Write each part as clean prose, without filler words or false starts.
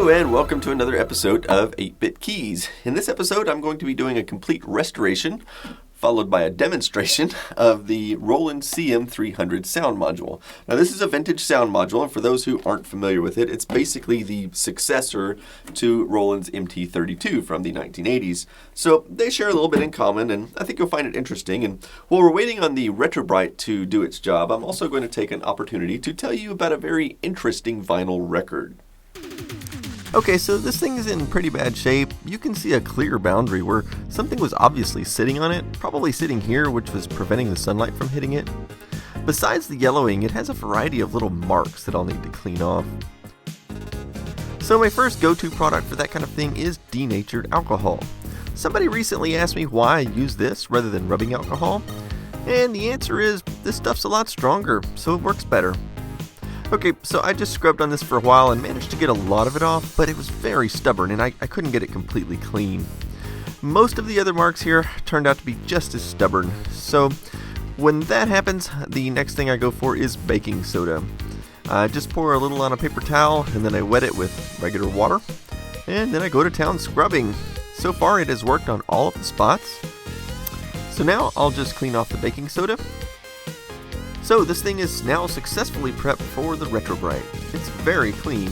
Hello and welcome to another episode of 8-Bit Keys. In this episode I'm going to be doing a complete restoration followed by a demonstration of the Roland CM-300 sound module. Now this is a vintage sound module, and for those who aren't familiar with it, it's basically the successor to Roland's MT32 from the 1980s. So they share a little bit in common, and I think you'll find it interesting. And while we're waiting on the retrobrite to do its job, I'm also going to take an opportunity to tell you about a very interesting vinyl record. Okay, so this thing is in pretty bad shape. You can see a clear boundary where something was obviously sitting on it, probably sitting here, which was preventing the sunlight from hitting it. Besides the yellowing, it has a variety of little marks that I'll need to clean off. So my first go-to product for that kind of thing is denatured alcohol. Somebody recently asked me why I use this rather than rubbing alcohol, and the answer is this stuff's a lot stronger, so it works better. Okay, so I just scrubbed on this for a while and managed to get a lot of it off, but it was very stubborn and I couldn't get it completely clean. Most of the other marks here turned out to be just as stubborn. So when that happens, the next thing I go for is baking soda. I just pour a little on a paper towel and then I wet it with regular water. And then I go to town scrubbing. So far it has worked on all of the spots. So now I'll just clean off the baking soda. So this thing is now successfully prepped for the retrobrite. It's very clean.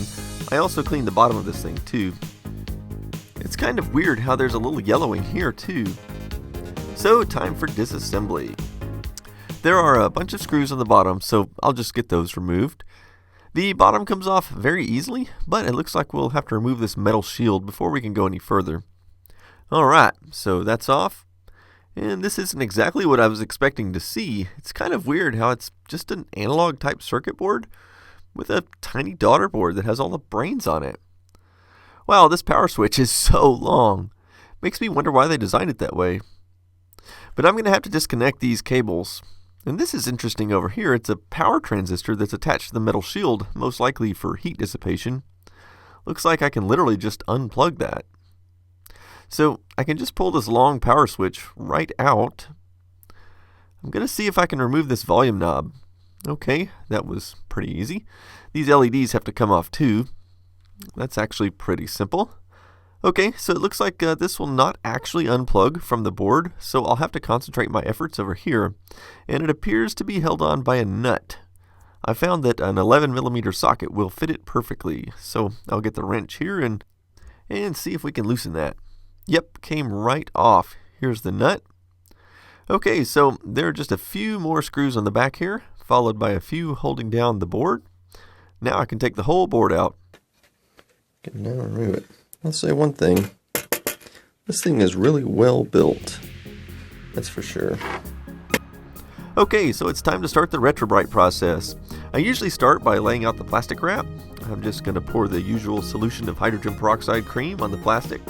I also cleaned the bottom of this thing too. It's kind of weird how there's a little yellowing here too. So time for disassembly. There are a bunch of screws on the bottom, so I'll just get those removed. The bottom comes off very easily, but it looks like we'll have to remove this metal shield before we can go any further. Alright, so that's off. And this isn't exactly what I was expecting to see. It's kind of weird how it's just an analog type circuit board with a tiny daughter board that has all the brains on it. Wow, this power switch is so long. Makes me wonder why they designed it that way. But I'm going to have to disconnect these cables. And this is interesting over here. It's a power transistor that's attached to the metal shield, most likely for heat dissipation. Looks like I can literally just unplug that. So I can just pull this long power switch right out. I'm going to see if I can remove this volume knob. Okay, that was pretty easy. These LEDs have to come off too. That's actually pretty simple. Okay, so it looks like this will not actually unplug from the board, so I'll have to concentrate my efforts over here. And it appears to be held on by a nut. I found that an 11mm socket will fit it perfectly, so I'll get the wrench here and see if we can loosen that. Yep, came right off. Here's the nut. Okay, so there are just a few more screws on the back here, followed by a few holding down the board. Now I can take the whole board out. Can now remove it. I'll say one thing. This thing is really well built. That's for sure. Okay, so it's time to start the retrobrite process. I usually start by laying out the plastic wrap. I'm just going to pour the usual solution of hydrogen peroxide cream on the plastic.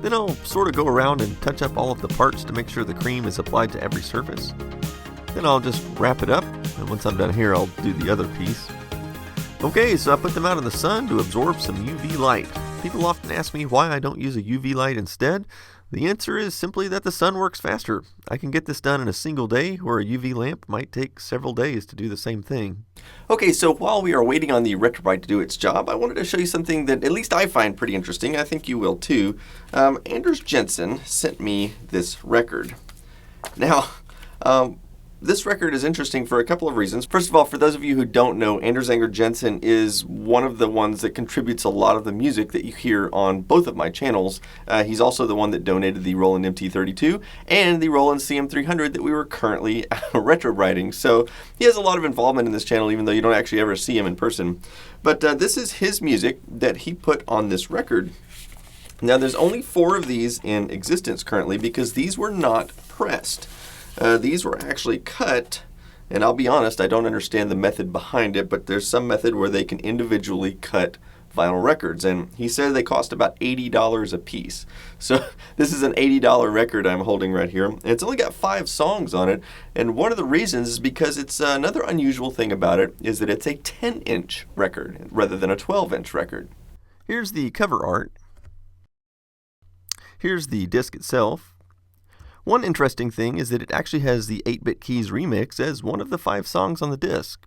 Then I'll sort of go around and touch up all of the parts to make sure the cream is applied to every surface. Then I'll just wrap it up, and once I'm done here, I'll do the other piece. Okay, so I put them out in the sun to absorb some UV light. People often ask me why I don't use a UV light instead. The answer is simply that the sun works faster. I can get this done in a single day, where a UV lamp might take several days to do the same thing. Okay, so while we are waiting on the retrobrite to do its job, I wanted to show you something that at least I find pretty interesting. I think you will too. Anders Jensen sent me this record. Now, this record is interesting for a couple of reasons. First of all, for those of you who don't know, Anders Jensen is one of the ones that contributes a lot of the music that you hear on both of my channels. He's also the one that donated the Roland MT32 and the Roland CM-300 that we were currently retrobriting. So he has a lot of involvement in this channel, even though you don't actually ever see him in person. But this is his music that he put on this record. Now there's only 4 of these in existence currently because these were not pressed. These were actually cut, and I'll be honest, I don't understand the method behind it, but there's some method where they can individually cut vinyl records, and he said they cost about $80 a piece. So this is an $80 record I'm holding right here, and it's only got 5 songs on it, and one of the reasons is because it's another unusual thing about it is that it's a 10-inch record rather than a 12-inch record. Here's the cover art. Here's the disc itself. One interesting thing is that it actually has the 8-Bit Keys remix as one of the 5 songs on the disc.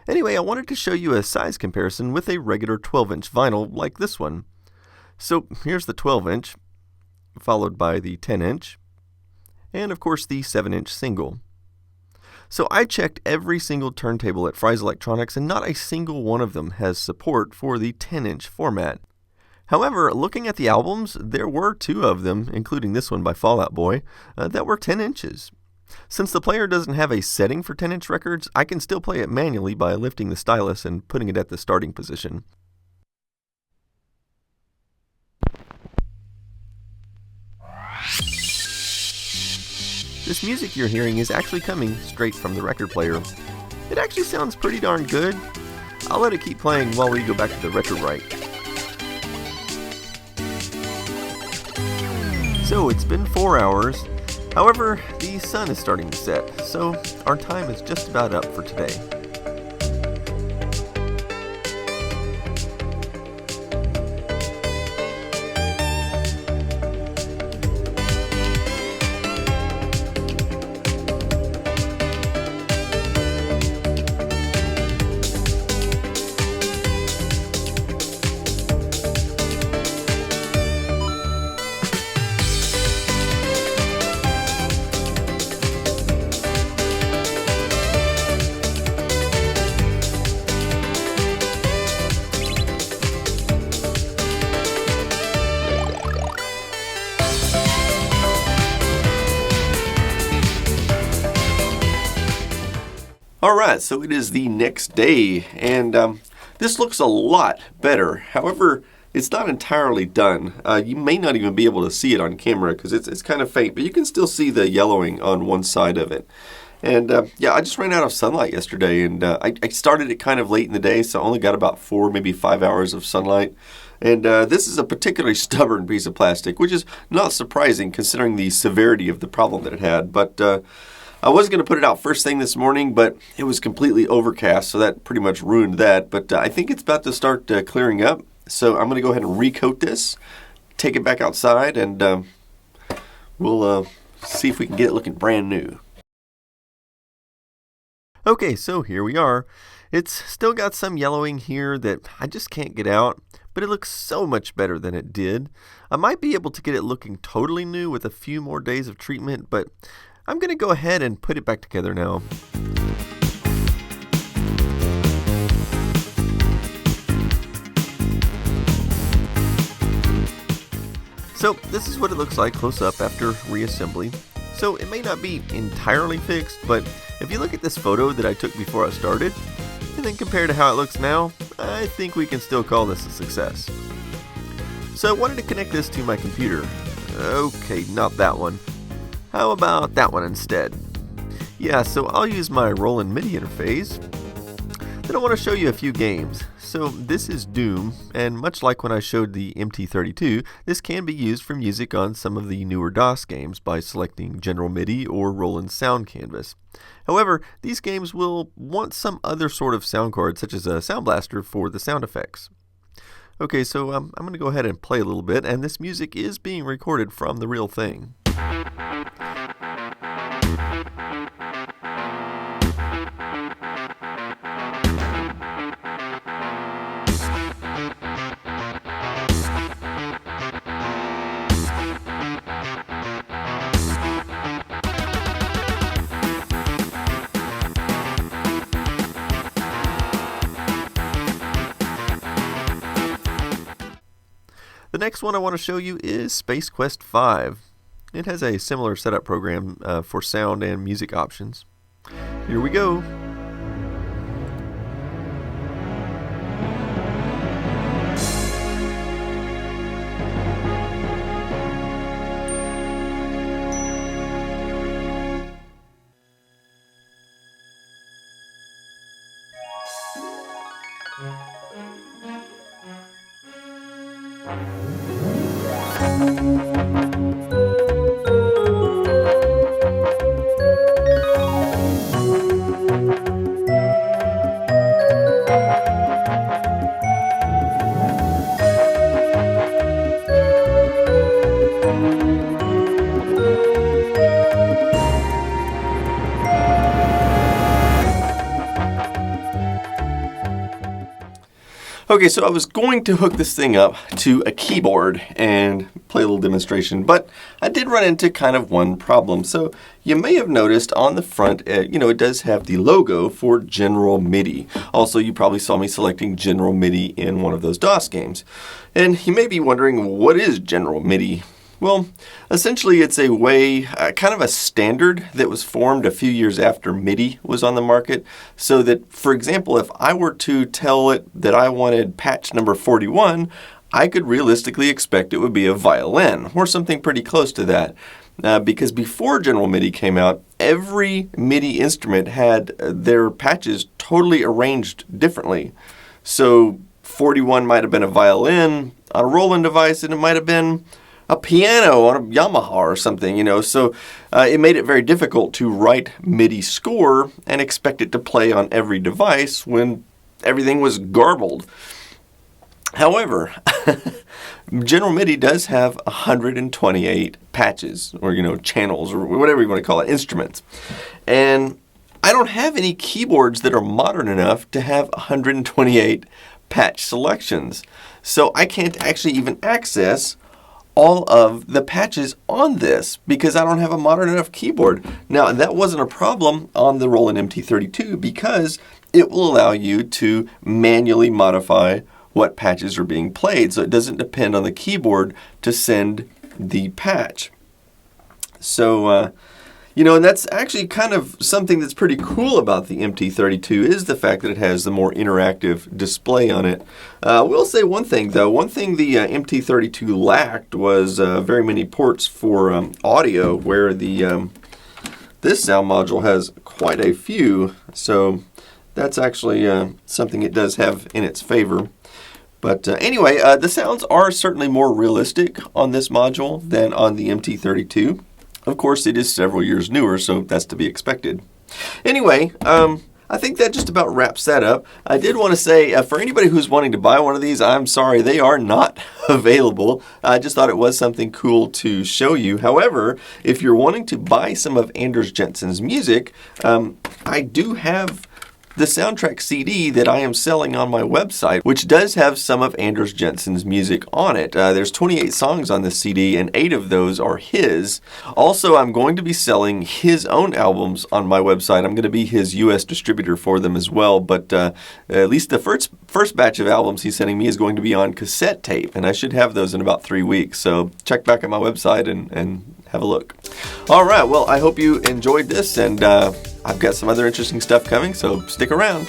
Anyway, I wanted to show you a size comparison with a regular 12-inch vinyl like this one. So here's the 12-inch, followed by the 10-inch, and of course the 7-inch single. So I checked every single turntable at Fry's Electronics, and not a single one of them has support for the 10-inch format. However, looking at the albums, there were 2 of them, including this one by Fall Out Boy, that were 10 inches. Since the player doesn't have a setting for 10-inch records, I can still play it manually by lifting the stylus and putting it at the starting position. This music you're hearing is actually coming straight from the record player. It actually sounds pretty darn good. I'll let it keep playing while we go back to the retrobrite. So it's been 4 hours. However, the sun is starting to set, so our time is just about up for today. Alright, so it is the next day, and this looks a lot better. However, it's not entirely done. You may not even be able to see it on camera because it's kind of faint, but you can still see the yellowing on one side of it. And yeah, I just ran out of sunlight yesterday, and I started it kind of late in the day, so I only got about 4, maybe 5 hours of sunlight. And this is a particularly stubborn piece of plastic, which is not surprising considering the severity of the problem that it had. But I was going to put it out first thing this morning, but it was completely overcast, so that pretty much ruined that. But I think it's about to start clearing up, so I'm going to go ahead and recoat this, take it back outside, and we'll see if we can get it looking brand new. Okay, so here we are. It's still got some yellowing here that I just can't get out, but it looks so much better than it did. I might be able to get it looking totally new with a few more days of treatment, but I'm going to go ahead and put it back together now. So this is what it looks like close up after reassembly. So it may not be entirely fixed, but if you look at this photo that I took before I started, and then compare to how it looks now, I think we can still call this a success. So I wanted to connect this to my computer. Okay, not that one. How about that one instead? Yeah, so I'll use my Roland MIDI interface. Then I want to show you a few games. So this is Doom, and much like when I showed the MT32, this can be used for music on some of the newer DOS games by selecting General MIDI or Roland Sound Canvas. However, these games will want some other sort of sound card, such as a Sound Blaster for the sound effects. Okay, so I'm going to go ahead and play a little bit, and this music is being recorded from the real thing. The next one I want to show you is Space Quest 5. It has a similar setup program for sound and music options. Here we go. Okay, so I was going to hook this thing up to a keyboard and play a little demonstration, but I did run into kind of one problem. So you may have noticed on the front, it does have the logo for General MIDI. Also, you probably saw me selecting General MIDI in one of those DOS games. And you may be wondering, what is General MIDI? Well, essentially it's a way, kind of a standard that was formed a few years after MIDI was on the market, so that, for example, if I were to tell it that I wanted patch number 41, I could realistically expect it would be a violin, or something pretty close to that. Because before General MIDI came out, every MIDI instrument had their patches totally arranged differently. So 41 might have been a violin on a Roland device, and it might have been a piano on a Yamaha or something, so it made it very difficult to write MIDI score and expect it to play on every device when everything was garbled. However, General MIDI does have 128 patches, or channels, or whatever you want to call it, instruments. And I don't have any keyboards that are modern enough to have 128 patch selections. So I can't actually even access all of the patches on this because I don't have a modern enough keyboard. Now, that wasn't a problem on the Roland MT32 because it will allow you to manually modify what patches are being played, so it doesn't depend on the keyboard to send the patch. So, and that's actually kind of something that's pretty cool about the MT32 is the fact that it has the more interactive display on it. We'll say one thing, though. One thing the MT32 lacked was very many ports for audio, where the this sound module has quite a few. So that's actually something it does have in its favor. But anyway, the sounds are certainly more realistic on this module than on the MT32. Of course, it is several years newer, so that's to be expected. Anyway, I think that just about wraps that up. I did want to say, for anybody who's wanting to buy one of these, I'm sorry, they are not available. I just thought it was something cool to show you. However, if you're wanting to buy some of Anders Jensen's music, I do have the soundtrack CD that I am selling on my website, which does have some of Anders Jensen's music on it. There's 28 songs on this CD, and 8 of those are his. Also, I'm going to be selling his own albums on my website. I'm going to be his U.S. distributor for them as well, but at least the first batch of albums he's sending me is going to be on cassette tape, and I should have those in about 3 weeks. So check back at my website and have a look. All right, well, I hope you enjoyed this, and I've got some other interesting stuff coming, so stick around.